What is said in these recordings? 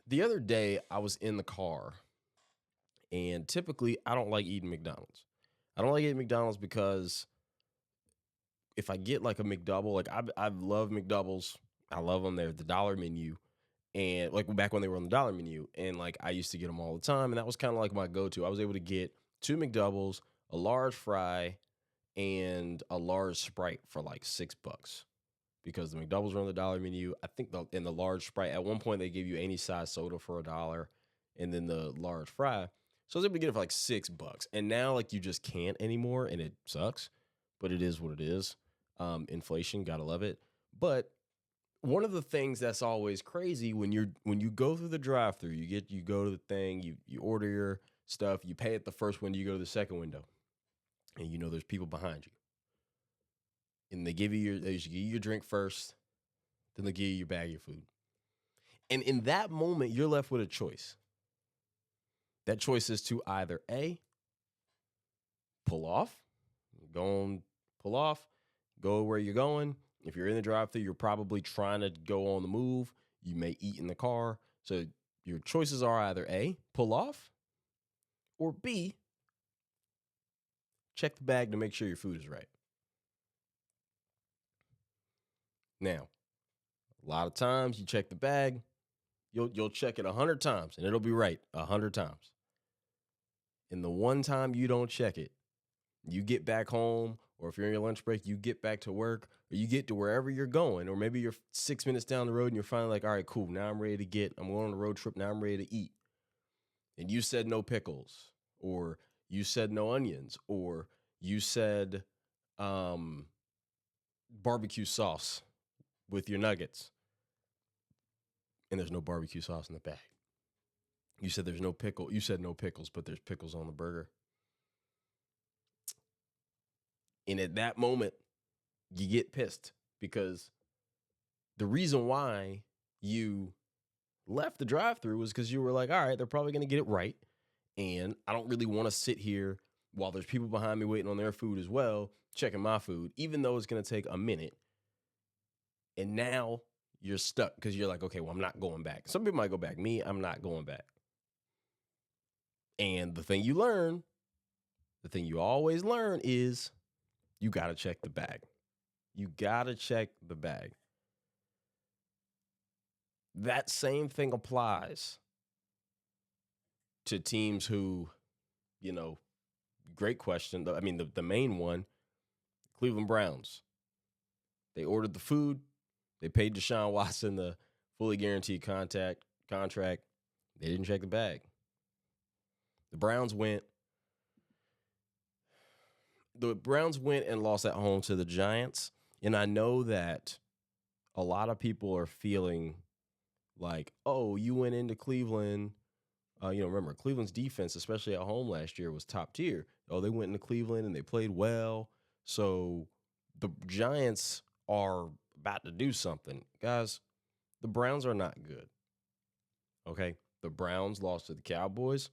The other day, I was in the car, and typically, I don't like eating McDonald's. I don't like eating McDonald's because if I get like a McDouble, like I love McDoubles. I love them. They're the dollar menu, and like back when they were on the dollar menu, and like I used to get them all the time, and that was kind of like my go-to. I was able to get two McDoubles, a large fry, and a large Sprite for like $6 because the McDoubles were on the dollar menu. I think in the large Sprite at one point they gave you any size soda for $1, and then the large fry. So I was able to get it for like $6, and now like you just can't anymore, and it sucks, but it is what it is. Inflation, gotta love it. But one of the things that's always crazy when you go through the drive-through, you go to the thing, you order your stuff, you pay at the first window, you go to the second window, and you know there's people behind you, and they give you your drink first, then they give you your bag of your food, and in that moment you're left with a choice. That choice is to either A, pull off, pull off, go where you're going. If you're in the drive-thru, you're probably trying to go on the move. You may eat in the car. So your choices are either A, pull off, or B, check the bag to make sure your food is right. Now, a lot of times you check the bag, you'll check it 100 times and it'll be right 100 times. And the one time you don't check it, you get back home, or if you're in your lunch break, you get back to work, or you get to wherever you're going, or maybe you're 6 minutes down the road and you're finally like, all right, cool, now I'm ready I'm going on a road trip, now I'm ready to eat. And you said no pickles, or you said no onions, or you said barbecue sauce with your nuggets, and there's no barbecue sauce in the bag. You said there's no pickle. You said no pickles, but there's pickles on the burger. And at that moment, you get pissed because the reason why you left the drive-thru was because you were like, all right, they're probably going to get it right. And I don't really want to sit here while there's people behind me waiting on their food as well, checking my food, even though it's going to take a minute. And now you're stuck because you're like, okay, well, I'm not going back. Some people might go back. Me, I'm not going back. And the thing you always learn is you got to check the bag. You got to check the bag. That same thing applies to teams who, great question. I mean, the main one, Cleveland Browns. They ordered the food. They paid Deshaun Watson the fully guaranteed contract. They didn't check the bag. The Browns went and lost at home to the Giants. And I know that a lot of people are feeling like, oh, you went into Cleveland. Remember, Cleveland's defense, especially at home last year, was top tier. Oh, they went into Cleveland and they played well. So the Giants are about to do something. Guys, the Browns are not good. Okay? The Browns lost to the Cowboys.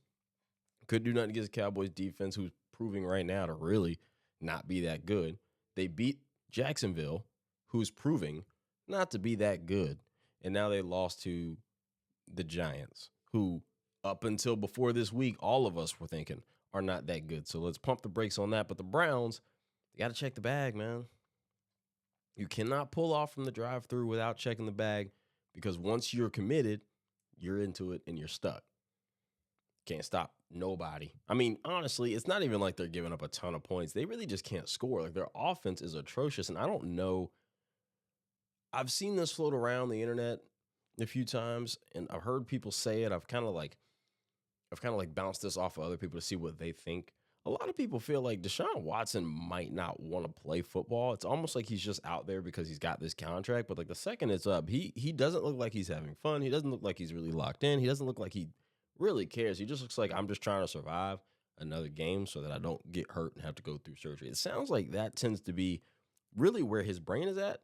Couldn't do nothing against the Cowboys defense, who's proving right now to really not be that good. They beat Jacksonville, who's proving not to be that good. And now they lost to the Giants, who up until before this week, all of us were thinking are not that good. So let's pump the brakes on that. But the Browns, they got to check the bag, man. You cannot pull off from the drive-thru without checking the bag, because once you're committed, you're into it and you're stuck. Can't stop nobody. I mean, honestly, it's not even like they're giving up a ton of points. They really just can't score. Like, their offense is atrocious. And I don't know. I've seen this float around the internet a few times, and I've heard people say it. I've kind of like bounced this off of other people to see what they think. A lot of people feel like Deshaun Watson might not want to play football. It's almost like he's just out there because he's got this contract. But like the second it's up, he doesn't look like he's having fun. He doesn't look like he's really locked in. He doesn't look like he really cares. He just looks like, I'm just trying to survive another game so that I don't get hurt and have to go through surgery. It sounds like that tends to be really where his brain is at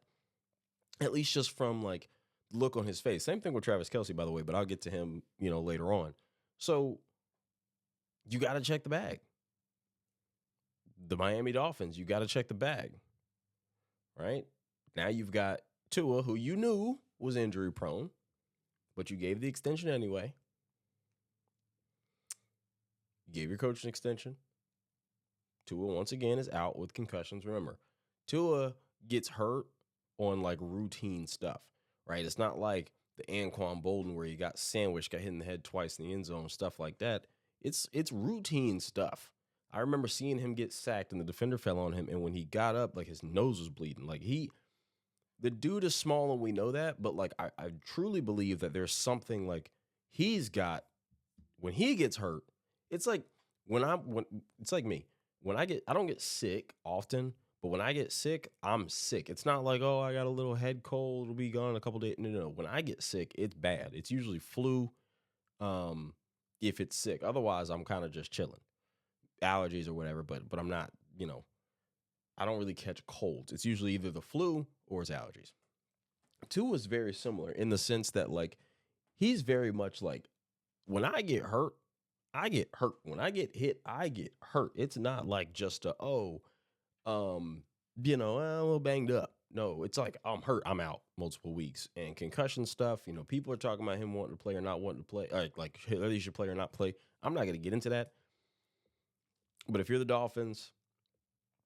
least just from like the look on his face. Same thing with Travis Kelce, by the way, but I'll get to him, later on. So you got to check the bag. The Miami Dolphins, you got to check the bag, right? Now you've got Tua, who you knew was injury prone, but you gave the extension anyway. You gave your coach an extension. Tua, once again, is out with concussions. Remember, Tua gets hurt on like routine stuff, right? It's not like the Anquan Bolden where he got sandwiched, got hit in the head twice in the end zone, stuff like that. It's routine stuff. I remember seeing him get sacked and the defender fell on him, and when he got up, like his nose was bleeding. Like the dude is small and we know that, but like I truly believe that there's something like he's got when he gets hurt. It's like when it's like me. I don't get sick often, but when I get sick, I'm sick. It's not like, oh, I got a little head cold, it'll be gone in a couple days. No. When I get sick, it's bad. It's usually flu. If it's sick. Otherwise, I'm kind of just chilling. Allergies or whatever, but I'm not, I don't really catch colds. It's usually either the flu or it's allergies. Tua is very similar in the sense that like he's very much like when I get hurt, I get hurt. When I get hit, I get hurt. It's not like just I'm a little banged up. No, it's like I'm hurt. I'm out multiple weeks. And concussion stuff, people are talking about him wanting to play or not wanting to play, like whether he should play or not play. I'm not going to get into that. But if you're the Dolphins,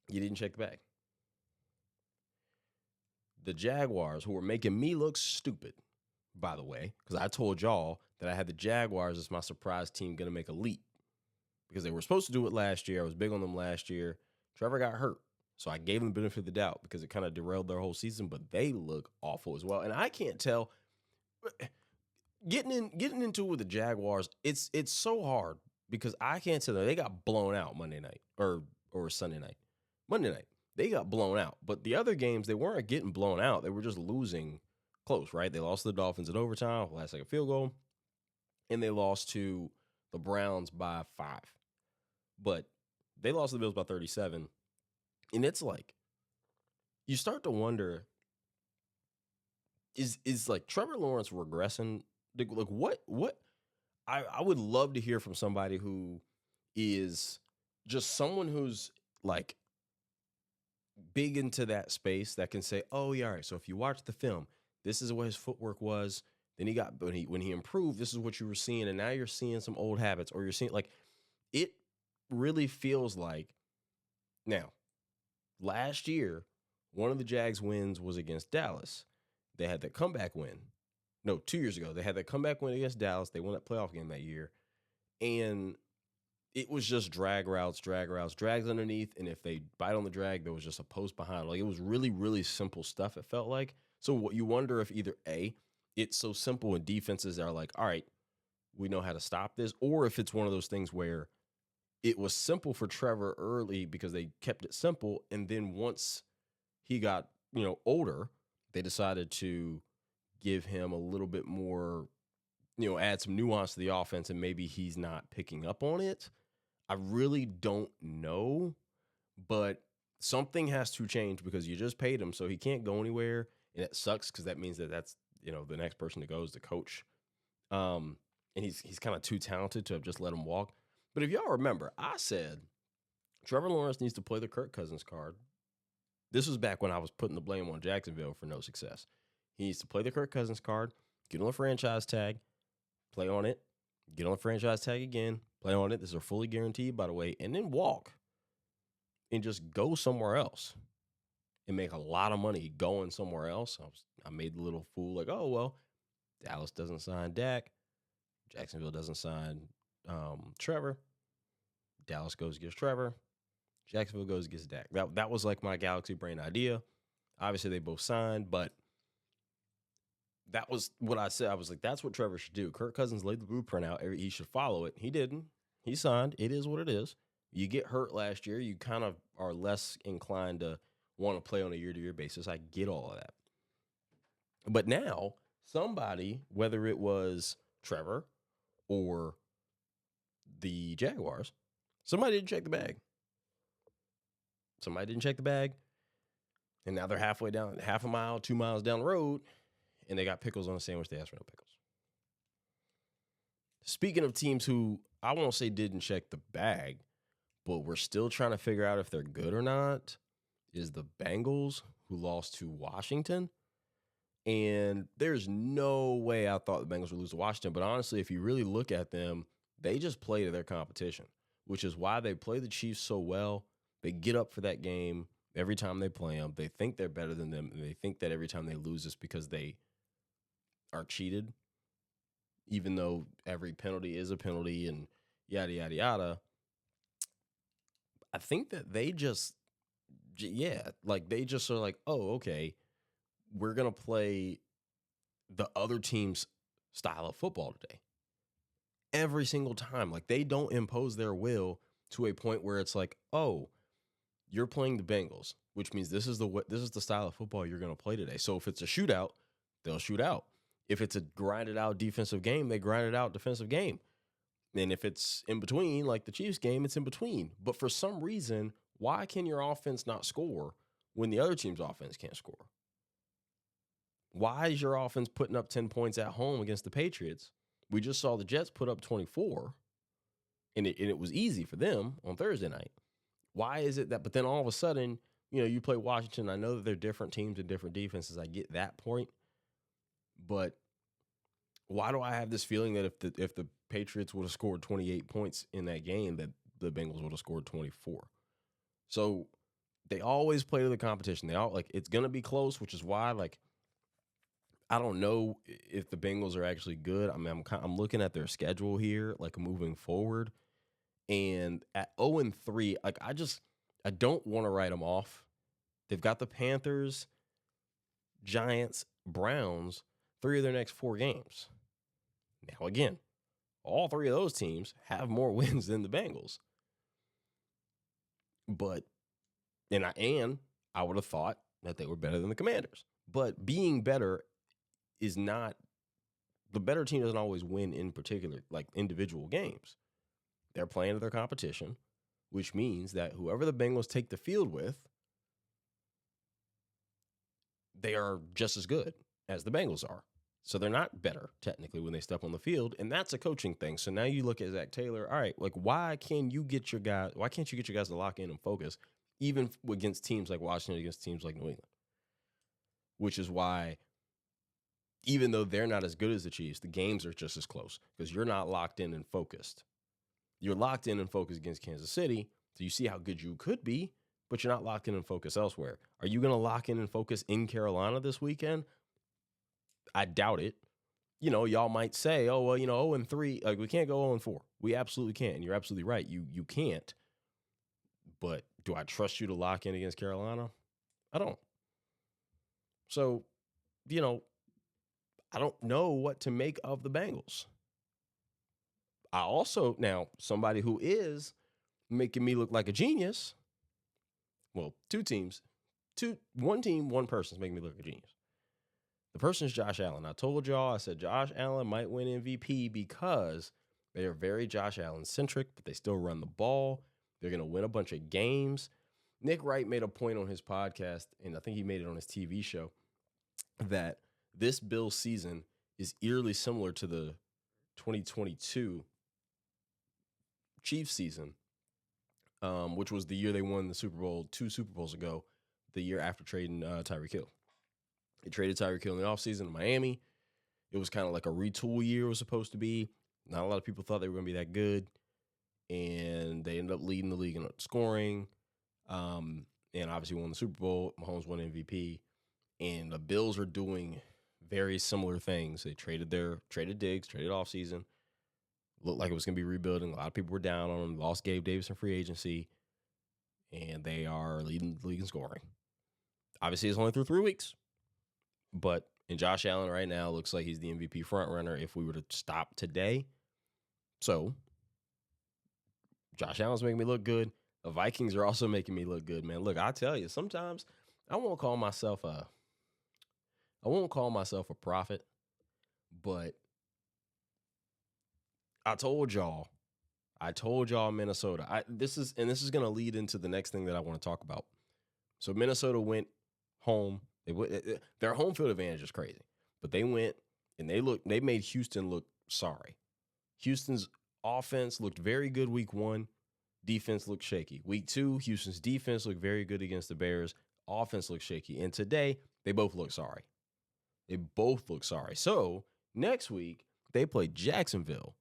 you didn't check the bag. The Jaguars, who were making me look stupid, by the way, because I told y'all that I had the Jaguars as my surprise team going to make a leap because they were supposed to do it last year. I was big on them last year. Trevor got hurt, so I gave them the benefit of the doubt because it kind of derailed their whole season, but they look awful as well. And I can't tell. Getting into it with the Jaguars, it's so hard because I can't tell them. They got blown out Monday night or Sunday night. Monday night, they got blown out. But the other games, they weren't getting blown out. They were just losing close, right? They lost to the Dolphins in overtime, last second field goal, and they lost to the Browns by 5. But they lost to the Bills by 37. And it's like, you start to wonder, is like Trevor Lawrence regressing? Like what? I would love to hear from somebody who is just someone who's like big into that space that can say, oh yeah, all right, so if you watch the film, this is what his footwork was. Then he got when he improved, this is what you were seeing, and now you're seeing some old habits, or you're seeing like it really feels like now. Last year, one of the Jags wins was against Dallas. They had that comeback win. No, 2 years ago, they had that comeback win against Dallas. They won that playoff game that year, and it was just drags underneath, and if they bite on the drag, there was just a post behind. Like it was really, really simple stuff. It felt like. So what you wonder if either A, it's so simple and defenses are like, all right, we know how to stop this, or if it's one of those things where it was simple for Trevor early because they kept it simple, and then once he got older, they decided to give him a little bit more, add some nuance to the offense, and maybe he's not picking up on it. I really don't know, but something has to change because you just paid him, so he can't go anywhere, and it sucks because that means that's the next person to go is the coach, and he's kind of too talented to have just let him walk. But if y'all remember, I said Trevor Lawrence needs to play the Kirk Cousins card. This was back when I was putting the blame on Jacksonville for no success. He needs to play the Kirk Cousins card, get on the franchise tag, play on it, get on the franchise tag again, play on it. This is fully guaranteed, by the way, and then walk and just go somewhere else and make a lot of money going somewhere else. I made the little fool like, oh, well, Dallas doesn't sign Dak. Jacksonville doesn't sign Trevor. Dallas goes gets Trevor. Jacksonville goes gets Dak. That was like my galaxy brain idea. Obviously, they both signed, but that was what I said. I was like, that's what Trevor should do. Kirk Cousins laid the blueprint out. He should follow it. He didn't. He signed. It is what it is. You get hurt last year, you kind of are less inclined to want to play on a year-to-year basis. I get all of that. But now, somebody, whether it was Trevor or the Jaguars, somebody didn't check the bag. And now they're halfway down, half a mile, 2 miles down the road, and they got pickles on a sandwich. They asked for no pickles. Speaking of teams who I won't say didn't check the bag, but we're still trying to figure out if they're good or not, is the Bengals, who lost to Washington. And there's no way I thought the Bengals would lose to Washington. But honestly, if you really look at them, they just play to their competition, which is why they play the Chiefs so well. They get up for that game every time they play them. They think they're better than them. And they think that every time they lose, it's because they are cheated, even though every penalty is a penalty and yada, yada, yada. I think that they just, like they just are like, oh, okay, we're going to play the other team's style of football today. Every single time. Like they don't impose their will to a point where it's like, oh, you're playing the Bengals, which means this is the style of football you're going to play today. So if it's a shootout, they'll shoot out. If it's a grinded out defensive game, they grind it out defensive game. And if it's in between, like the Chiefs game, it's in between. But for some reason, why can your offense not score when the other team's offense can't score? Why is your offense putting up 10 points at home against the Patriots? We just saw the Jets put up 24, and it was easy for them on Thursday night. Why is it that, but then all of a sudden, you play Washington. I know that they're different teams and different defenses. I get that point. But why do I have this feeling that if the Patriots would have scored 28 points in that game, that the Bengals would have scored 24? So they always play to the competition. They all it's going to be close, which is why I don't know if the Bengals are actually good. I mean, I'm looking at their schedule here, moving forward, and at 0-3, I don't want to write them off. They've got the Panthers, Giants, Browns, 3 of their next 4 games. Now, again, all 3 of those teams have more wins than the Bengals. But, and I would have thought that they were better than the Commanders. But being better is not, the better team doesn't always win in particular, individual games. They're playing to their competition, which means that whoever the Bengals take the field with, they are just as good as the Bengals are. So they're not better technically when they step on the field, and that's a coaching thing. So now you look at Zach Taylor. All right, why can't you get your guys to lock in and focus, even against teams like Washington, against teams like New England? Which is why, even though they're not as good as the Chiefs, the games are just as close because you're not locked in and focused. You're locked in and focused against Kansas City, so you see how good you could be, but you're not locked in and focused elsewhere. Are you going to lock in and focus in Carolina this weekend? I doubt it. Y'all might say, oh, well, 0-3, we can't go 0-4. We absolutely can't. And you're absolutely right. You can't. But do I trust you to lock in against Carolina? I don't. So, I don't know what to make of the Bengals. I also, now, somebody who is making me look like a genius, well, 2 teams, one team, one person's making me look like a genius. The person's Josh Allen. I told y'all, I said Josh Allen might win MVP because they are very Josh Allen centric, but they still run the ball. They're going to win a bunch of games. Nick Wright made a point on his podcast, and I think he made it on his TV show, that this Bills season is eerily similar to the 2022 Chiefs season, which was the year they won the Super Bowl 2 Super Bowls ago, the year after trading Tyreek Hill. They traded Tyreek Hill in the offseason in Miami. It was kind of like a retool year it was supposed to be. Not a lot of people thought they were going to be that good. And they ended up leading the league in scoring. And obviously won the Super Bowl. Mahomes won MVP. And the Bills are doing very similar things. They traded Diggs, traded offseason. Looked like it was going to be rebuilding. A lot of people were down on them. Lost Gabe Davis in free agency. And they are leading the league in scoring. Obviously, it's only through 3 weeks. But in Josh Allen right now, looks like he's the MVP frontrunner if we were to stop today. So, Josh Allen's making me look good. The Vikings are also making me look good, man. Look, I tell you, sometimes I won't call myself a prophet, but I told y'all Minnesota. This is going to lead into the next thing that I want to talk about. So Minnesota went home. Their home field advantage is crazy, but they went and they made Houston look sorry. Houston's offense looked very good week 1. Defense looked shaky. Week 2, Houston's defense looked very good against the Bears. Offense looked shaky. And today, they both look sorry. They both look sorry. So next week they play Jacksonville.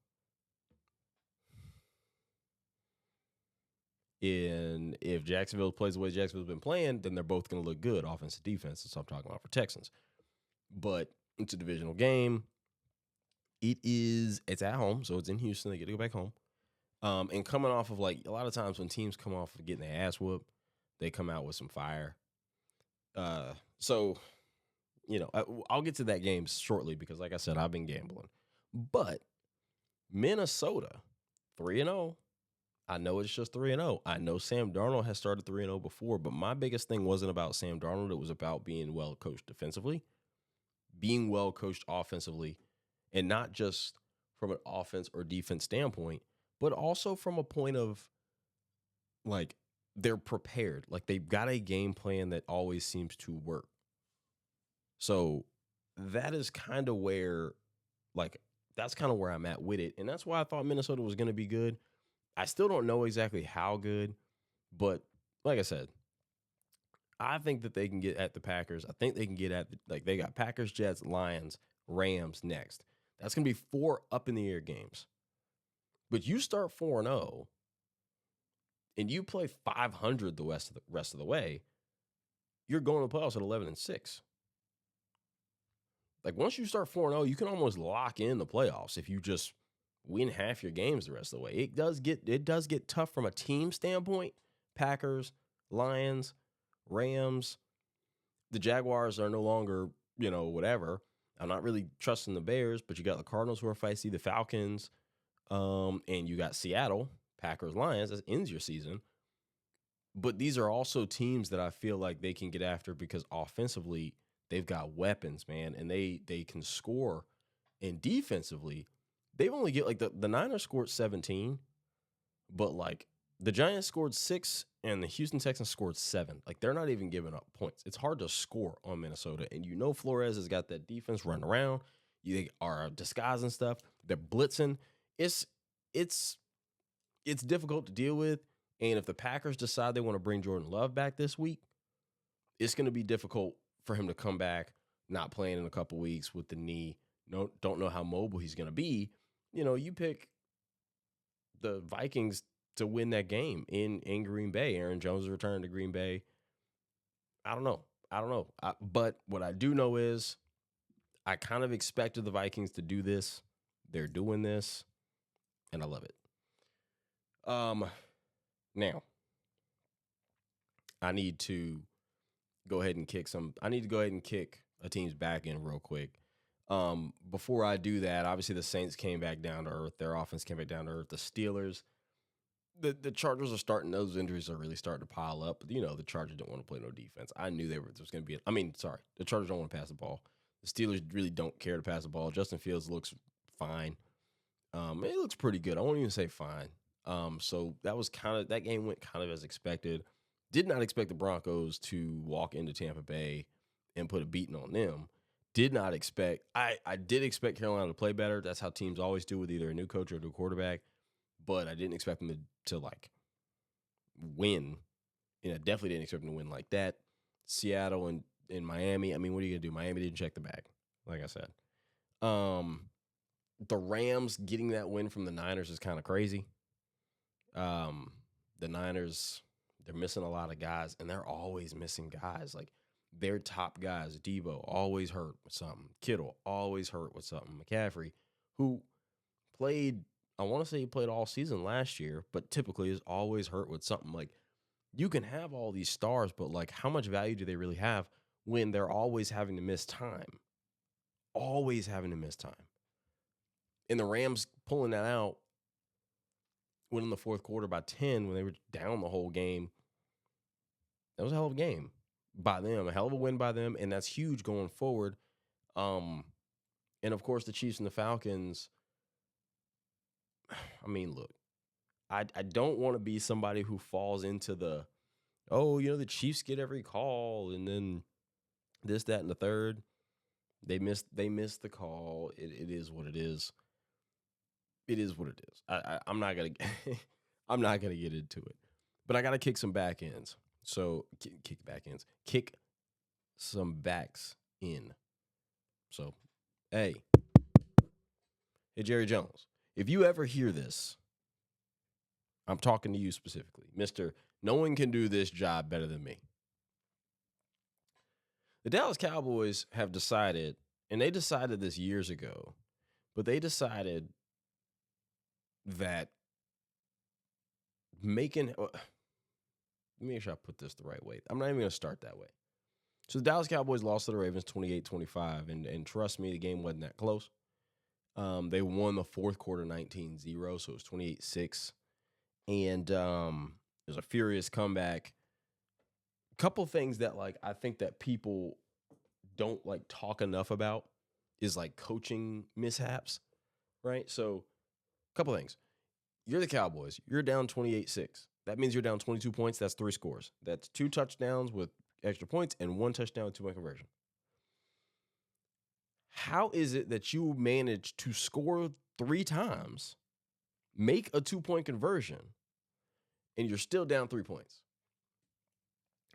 And if Jacksonville plays the way Jacksonville's been playing, then they're both going to look good, offense and defense. That's what I'm talking about for Texans. But it's a divisional game. It's at home, so it's in Houston. They get to go back home. And coming off of, like, a lot of times when teams come off of getting their ass whooped, they come out with some fire. So, I'll get to that game shortly because, like I said, I've been gambling. But Minnesota, 3-0. I know it's just 3-0. I know Sam Darnold has started 3-0 before, but my biggest thing wasn't about Sam Darnold. It was about being well coached defensively, being well coached offensively, and not just from an offense or defense standpoint, but also from a point of, like, they're prepared. Like, they've got a game plan that always seems to work. So that is kind of where, that's kind of where I'm at with it. And that's why I thought Minnesota was going to be good. I still don't know exactly how good, but like I said, I think that they can get at the Packers. I think they can get at, they got Packers, Jets, Lions, Rams next. That's going to be 4 up-in-the-air games. But you start 4-0, and you play 500 the rest of the way, you're going to the playoffs at 11-6. Like, once you start 4-0, you can almost lock in the playoffs if you just win half your games the rest of the way. It does get tough from a team standpoint. Packers, Lions, Rams. The Jaguars are no longer, whatever. I'm not really trusting the Bears, but you got the Cardinals who are feisty, the Falcons, and you got Seattle, Packers, Lions. That ends your season. But these are also teams that I feel like they can get after because offensively they've got weapons, man, and they can score. And defensively, they've only get the Niners scored 17, but the Giants scored 6 and the Houston Texans scored 7. Like, they're not even giving up points. It's hard to score on Minnesota. And Flores has got that defense running around. They are disguising stuff. They're blitzing. It's difficult to deal with. And if the Packers decide they want to bring Jordan Love back this week, it's going to be difficult for him to come back, not playing in a couple weeks with the knee. Don't know how mobile he's going to be. You pick the Vikings to win that game in Green Bay. Aaron Jones is returning to Green Bay. I don't know. But what I do know is I kind of expected the Vikings to do this. They're doing this, and I love it. Now, I need to go ahead and kick a team's back end real quick. Before I do that, obviously the Saints came back down to earth. Their offense came back down to earth. The Steelers, the Chargers are starting. Those injuries are really starting to pile up. But, the Chargers don't want to play no defense. I knew there was going to be. The Chargers don't want to pass the ball. The Steelers really don't care to pass the ball. Justin Fields looks fine. It looks pretty good. I won't even say fine. So that game went kind of as expected. Did not expect the Broncos to walk into Tampa Bay and put a beating on them. Did not expect. I did expect Carolina to play better. That's how teams always do with either a new coach or a new quarterback. But I didn't expect them to win. I definitely didn't expect them to win like that. Seattle and Miami. I mean, what are you gonna do? Miami didn't check the bag, like I said. The Rams getting that win from the Niners is kind of crazy. The Niners, they're missing a lot of guys, and they're always missing guys. Like, their top guys, Debo, always hurt with something. Kittle, always hurt with something. McCaffrey, who played, I want to say he played all season last year, but typically is always hurt with something. Like, you can have all these stars, but, how much value do they really have when they're always having to miss time? Always having to miss time. And the Rams pulling that out, winning the fourth quarter by 10 when they were down the whole game. That was a hell of a game by them, a hell of a win by them, and that's huge going forward. And, of course, the Chiefs and the Falcons, I mean, look, I don't want to be somebody who falls into the Chiefs get every call and then this, that, and the third. They missed the call. It is what it is. It is what it is. I'm not gonna I'm not gonna get into it, but I gotta kick some back ends. So kick some backs in. So, hey, Jerry Jones, if you ever hear this, I'm talking to you specifically. Mr. No one can do this job better than me. The Dallas Cowboys have decided, and they decided this years ago, but they decided that let me make sure I put this the right way. I'm not even going to start that way. So the Dallas Cowboys lost to the Ravens 28-25, and trust me, the game wasn't that close. They won the fourth quarter 19-0, so it was 28-6. And it was a furious comeback. A couple things that I think that people don't talk enough about is coaching mishaps, right? So a couple things. You're the Cowboys. You're down 28-6. That means you're down 22 points. That's 3 scores. That's 2 touchdowns with extra points and 1 touchdown with 2-point conversion. How is it that you managed to score 3 times, make a 2-point conversion, and you're still down 3 points?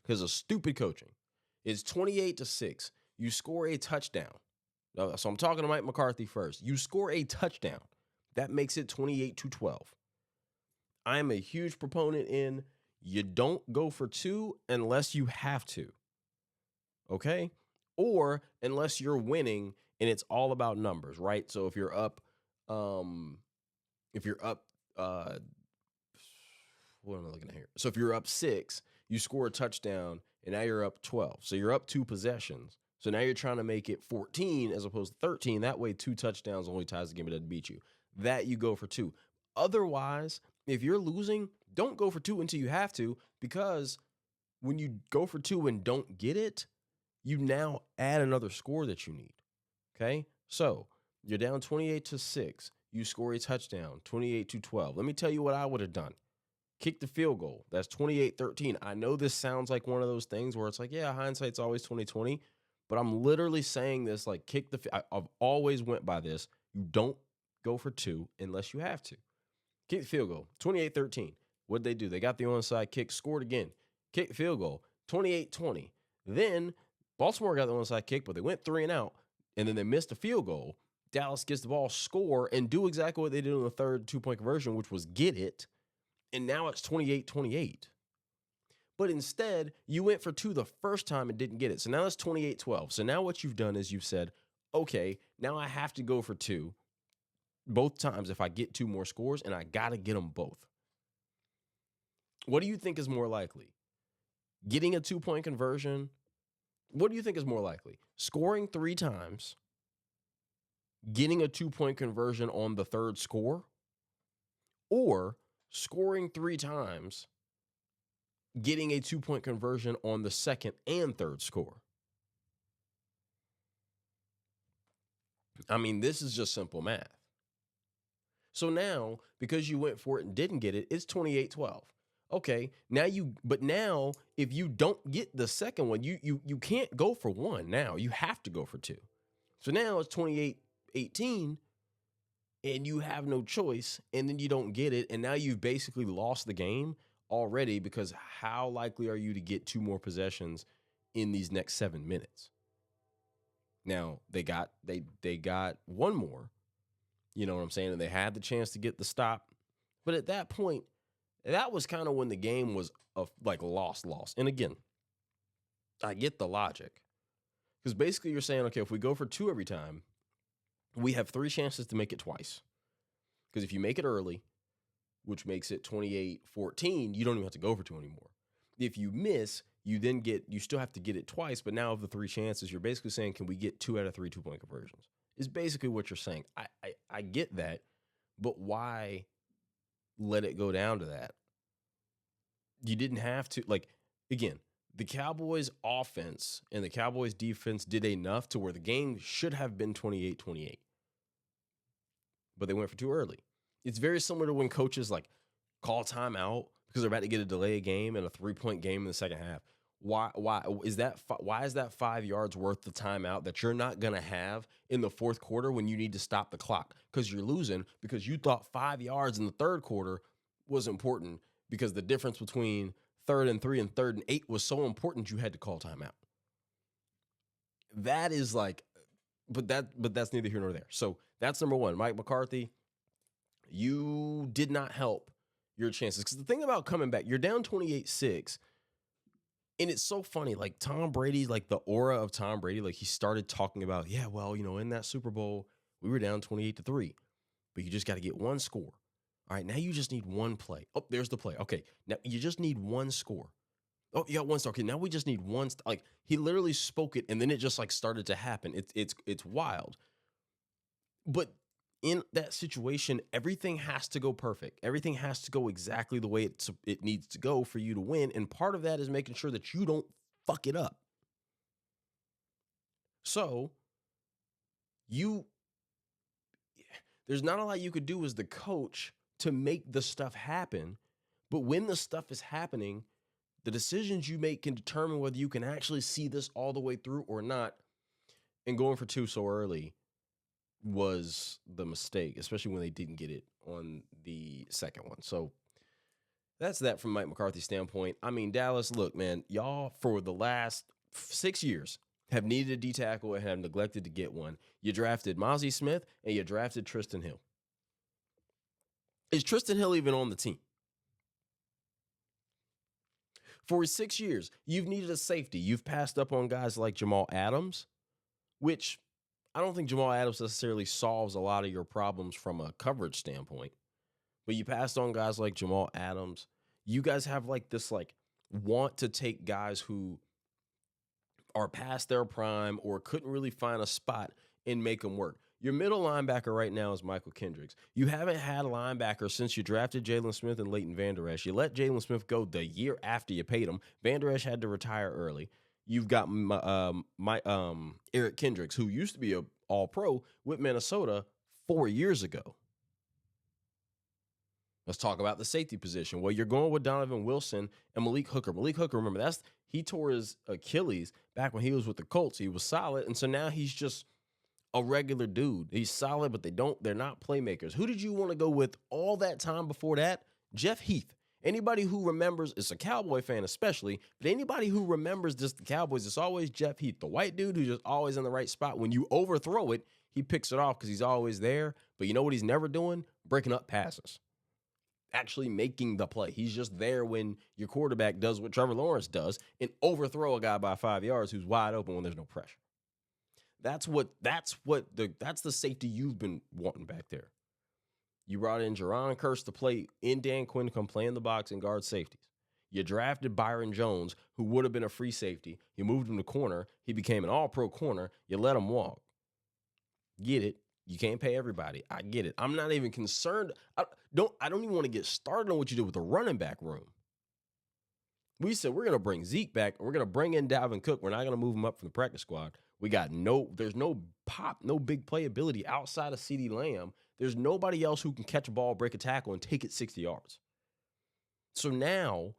Because of stupid coaching. It's 28-6. You score a touchdown. So I'm talking to Mike McCarthy first. You score a touchdown. That makes it 28-12. I am a huge proponent in you don't go for 2 unless you have to. Okay? Or unless you're winning and it's all about numbers, right? So if you're up, what am I looking at here? So if you're up 6, you score a touchdown, and now you're up 12. So you're up 2 possessions. So now you're trying to make it 14 as opposed to 13. That way, 2 touchdowns only ties the game. It doesn't beat you. That you go for 2. Otherwise, if you're losing, don't go for 2 until you have to, because when you go for 2 and don't get it, you now add another score that you need. Okay? So you're down 28-6. You score a touchdown, 28-12. Let me tell you what I would have done. Kick the field goal. That's 28-13. I know this sounds like one of those things where it's yeah, hindsight's always 20/20, but I'm literally saying this kick the I've always went by this. You don't go for 2 unless you have to. Kick the field goal, 28-13. What'd they do? They got the onside kick, scored again. Kick the field goal, 28-20. Then Baltimore got the onside kick, but they went 3 and out, and then they missed a field goal. Dallas gets the ball, score, and do exactly what they did in the third 2-point conversion, which was get it. And now it's 28-28. But instead, you went for 2 the first time and didn't get it. So now it's 28-12. So now what you've done is you've said, okay, now I have to go for 2 both times if I get 2 more scores, and I got to get them both. What do you think is more likely? Getting a 2-point conversion? What do you think is more likely? Scoring 3 times, getting a 2-point conversion on the third score, or scoring 3 times, getting a 2-point conversion on the second and third score? I mean, this is just simple math. So now, because you went for it and didn't get it, it's 28-12. Okay, now if you don't get the second one, you can't go for 1 now. You have to go for 2. So now it's 28-18, and you have no choice, and then you don't get it, and now you've basically lost the game already, because how likely are you to get 2 more possessions in these next 7 minutes? Now, they got 1 more, you know what I'm saying, and they had the chance to get the stop, but at that point, that was kind of when the game was lost. And again, I get the logic, because basically you're saying, okay, if we go for 2 every time, we have 3 chances to make it twice. Because if you make it early, which makes it 28-14, you don't even have to go for 2 anymore. If you miss, you still have to get it twice, but now of the 3 chances, you're basically saying, can we get 2 out of 3 2-point conversions? Is basically what you're saying. I get that, but why let it go down to that? You didn't have to, again, the Cowboys offense and the Cowboys defense did enough to where the game should have been 28-28. But they went for 2 early. It's very similar to when coaches call timeout because they're about to get a delay game and a 3-point game in the second half. Why is that 5 yards worth the timeout that you're not going to have in the fourth quarter when you need to stop the clock? Because you're losing because you thought 5 yards in the third quarter was important, because the difference between 3rd and 3 and 3rd and 8 was so important you had to call timeout. That is but that's neither here nor there. So that's number one. Mike McCarthy, you did not help your chances. Because the thing about coming back, you're down 28-6. And it's so funny, like Tom Brady, like the aura of Tom Brady, like he started talking about, yeah, well, in that Super Bowl, we were down 28-3, but you just got to get one score. All right, now you just need one play. Oh, there's the play. Okay, now you just need one score. Oh, you got one star. Okay, now we just need one. Like he literally spoke it, and then it just like started to happen. It's wild. But in that situation, everything has to go perfect. Everything has to go exactly the way it needs to go for you to win. And part of that is making sure that you don't fuck it up. So there's not a lot you could do as the coach to make the stuff happen. But when the stuff is happening, the decisions you make can determine whether you can actually see this all the way through or not. And going for two so early was the mistake, especially when they didn't get it on the second one. So that's that from Mike McCarthy's standpoint. I mean, Dallas, look, man, y'all for the last 6 years have needed a D tackle and have neglected to get one. You drafted Mozzie Smith and you drafted Tristan Hill. Is Tristan Hill even on the team? For 6 years, you've needed a safety. You've passed up on guys like Jamal Adams, which I don't think Jamal Adams necessarily solves a lot of your problems from a coverage standpoint, but you passed on guys like Jamal Adams. You guys have like this like want to take guys who are past their prime or couldn't really find a spot and make them work. Your middle linebacker right now is Michael Kendricks. You haven't had a linebacker since you drafted Jalen Smith and Leighton Vander Esch. You let Jalen Smith go the year after you paid him. Vander Esch had to retire early. You've got Eric Kendricks, who used to be a All-Pro with Minnesota 4 years ago. Let's talk about the safety position. Well, you're going with Donovan Wilson and Malik Hooker. Malik Hooker, remember, he tore his Achilles back when he was with the Colts. He was solid, and so now he's just a regular dude. He's solid, but they're not playmakers. Who did you want to go with all that time before that? Jeff Heath. Anybody who remembers, it's a Cowboy fan especially, but anybody who remembers just the Cowboys, it's always Jeff Heath, the white dude who's just always in the right spot. When you overthrow it, he picks it off because he's always there. But you know what he's never doing? Breaking up passes. Actually making the play. He's just there when your quarterback does what Trevor Lawrence does and overthrow a guy by 5 yards who's wide open when there's no pressure. That's the safety you've been wanting back there. You brought in Jerron Kearse to play in Dan Quinn to come play in the box and guard safeties. You drafted Byron Jones, who would have been a free safety. You moved him to corner. He became an all-pro corner. You let him walk. Get it. You can't pay everybody. I get it. I'm not even concerned. I don't even want to get started on what you did with the running back room. We said we're going to bring Zeke back. And we're going to bring in Dalvin Cook. We're not going to move him up from the practice squad. There's no pop, no big playability outside of CeeDee Lamb. There's nobody else who can catch a ball, break a tackle, and take it 60 yards. So now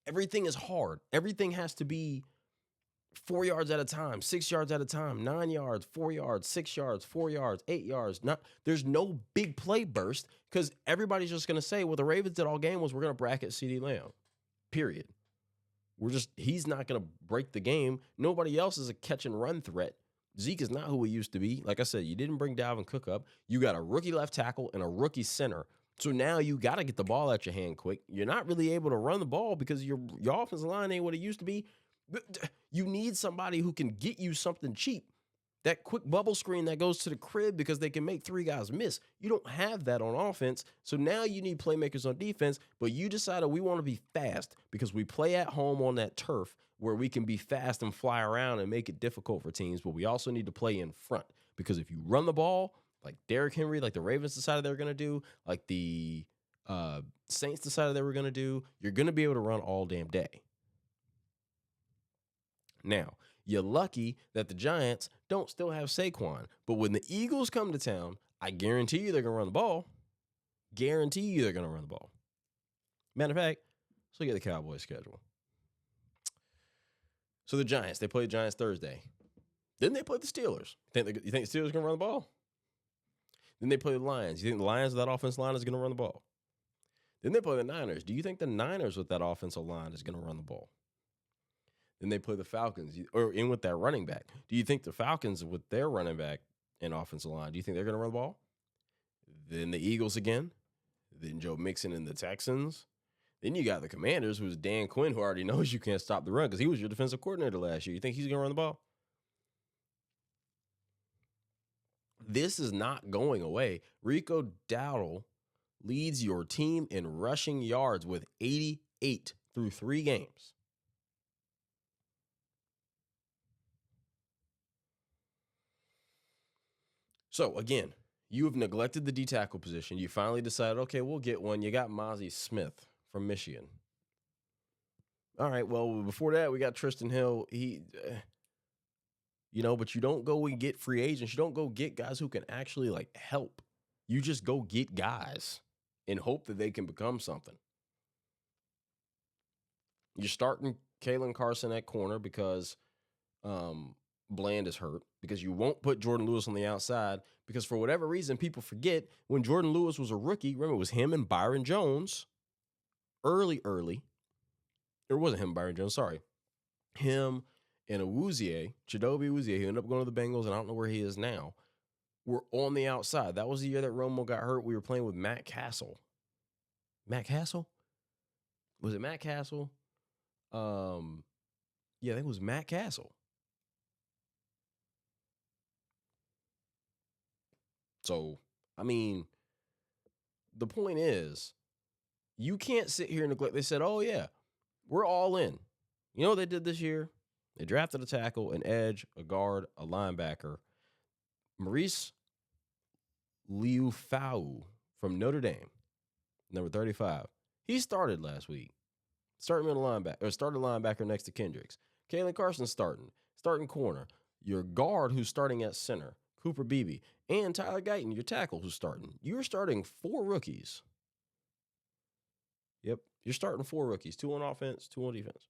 everything is hard. Everything has to be 4 yards at a time, 6 yards at a time, 9 yards, 4 yards, 6 yards, 4 yards, 8 yards. There's no big play burst because everybody's just going to say, well, the Ravens did all game was we're going to bracket CeeDee Lamb, period. He's not going to break the game. Nobody else is a catch and run threat. Zeke is not who he used to be. Like I said, you didn't bring Dalvin Cook up. You got a rookie left tackle and a rookie center. So now you got to get the ball out your hand quick. You're not really able to run the ball because your offensive line ain't what it used to be. You need somebody who can get you something cheap. That quick bubble screen that goes to the crib because they can make three guys miss. You don't have that on offense. So now you need playmakers on defense, but you decided we want to be fast because we play at home on that turf where we can be fast and fly around and make it difficult for teams, but we also need to play in front because if you run the ball like Derrick Henry, like the Ravens decided they were going to do, like the Saints decided they were going to do, you're going to be able to run all damn day. Now, you're lucky that the Giants don't still have Saquon. But when the Eagles come to town, I guarantee you they're going to run the ball. Guarantee you they're going to run the ball. Matter of fact, let's look at the Cowboys schedule. So the Giants, they play the Giants Thursday. Then they play the Steelers. You think the Steelers are going to run the ball? Then they play the Lions. You think the Lions with that offensive line is going to run the ball? Then they play the Niners. Do you think the Niners with that offensive line is going to run the ball? Then they play the Falcons, or in with that running back. Do you think the Falcons, with their running back and offensive line, do you think they're going to run the ball? Then the Eagles again. Then Joe Mixon and the Texans. Then you got the Commanders, who's Dan Quinn, who already knows you can't stop the run because he was your defensive coordinator last year. You think he's going to run the ball? This is not going away. Rico Dowdle leads your team in rushing yards with 88 through 3 games. So, again, you have neglected the D-tackle position. You finally decided, okay, we'll get one. You got Mozzie Smith from Michigan. All right, well, before that, we got Tristan Hill. But you don't go and get free agents. You don't go get guys who can actually, help. You just go get guys and hope that they can become something. You're starting Kalen Carson at corner because Bland is hurt, because you won't put Jordan Lewis on the outside because for whatever reason, people forget when Jordan Lewis was a rookie, remember, it was him and Byron Jones early. It wasn't him, Byron Jones, sorry. Him and Chidobe Awuzie, who ended up going to the Bengals, and I don't know where he is now, were on the outside. That was the year that Romo got hurt. We were playing with Matt Castle. Matt Castle? Was it Matt Castle? Yeah, I think it was Matt Castle. So, I mean, the point is, you can't sit here and neglect. They said, oh, yeah, we're all in. You know what they did this year? They drafted a tackle, an edge, a guard, a linebacker. Maurice Liufau from Notre Dame, number 35. He started last week. Started linebacker next to Kendricks. Kalen Carson starting corner. Your guard who's starting at center, Cooper Beebe, and Tyler Guyton, your tackle who's starting. You're starting 4 rookies. Yep, you're starting 4 rookies, 2 on offense, 2 on defense.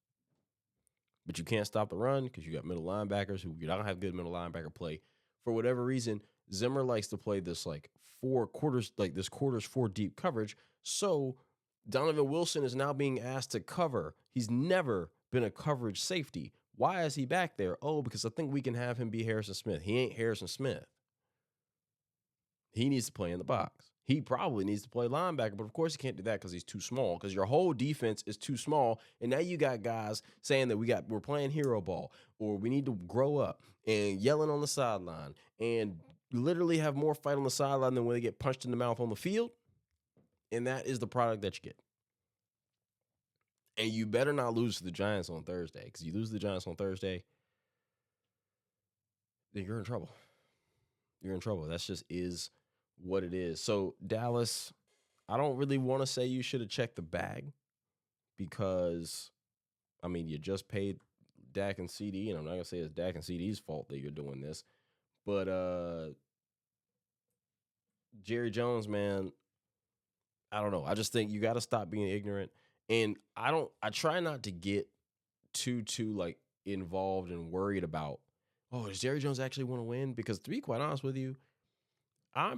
But you can't stop the run because you got middle linebackers who you don't have good middle linebacker play. For whatever reason, Zimmer likes to play this 4 quarters, this quarters 4 deep coverage. So Donovan Wilson is now being asked to cover. He's never been a coverage safety. Why is he back there? Oh, because I think we can have him be Harrison Smith. He ain't Harrison Smith. He needs to play in the box. He probably needs to play linebacker, but of course he can't do that because he's too small, because your whole defense is too small. And now you got guys saying that we're playing hero ball, or we need to grow up, and yelling on the sideline, and literally have more fight on the sideline than when they get punched in the mouth on the field. And that is the product that you get. And you better not lose to the Giants on Thursday, because you lose to the Giants on Thursday, then you're in trouble. You're in trouble. That just is what it is. So Dallas, I don't really want to say you should have checked the bag, because, I mean, you just paid Dak and CD, and I'm not going to say it's Dak and CD's fault that you're doing this, but Jerry Jones, man, I don't know. I just think you got to stop being ignorant. And I try not to get too involved and worried about, oh, does Jerry Jones actually want to win? Because to be quite honest with you, I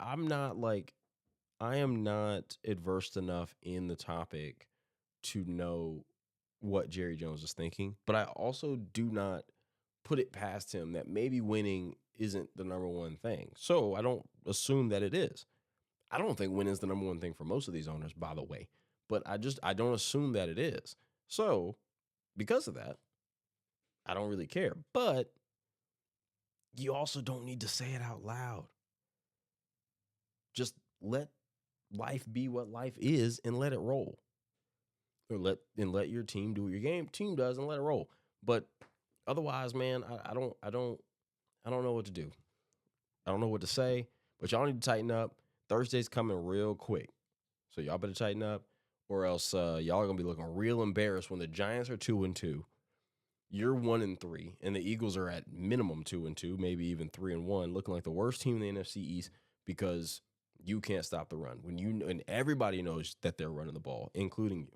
am not adversed enough in the topic to know what Jerry Jones is thinking, but I also do not put it past him that maybe winning isn't the number one thing. So I don't assume that it is. I don't think winning is the number one thing for most of these owners, by the way, but I don't assume that it is. So because of that, I don't really care. But you also don't need to say it out loud. Just let life be what life is and let it roll. Or let your team do what your team does and let it roll. But otherwise, man, I don't know what to do. I don't know what to say, but y'all need to tighten up. Thursday's coming real quick. So y'all better tighten up, or else y'all are gonna be looking real embarrassed when the Giants are 2-2. You're 1-3, and the Eagles are at minimum 2-2, maybe even 3-1, looking like the worst team in the NFC East because you can't stop the run. And everybody knows that they're running the ball, including you.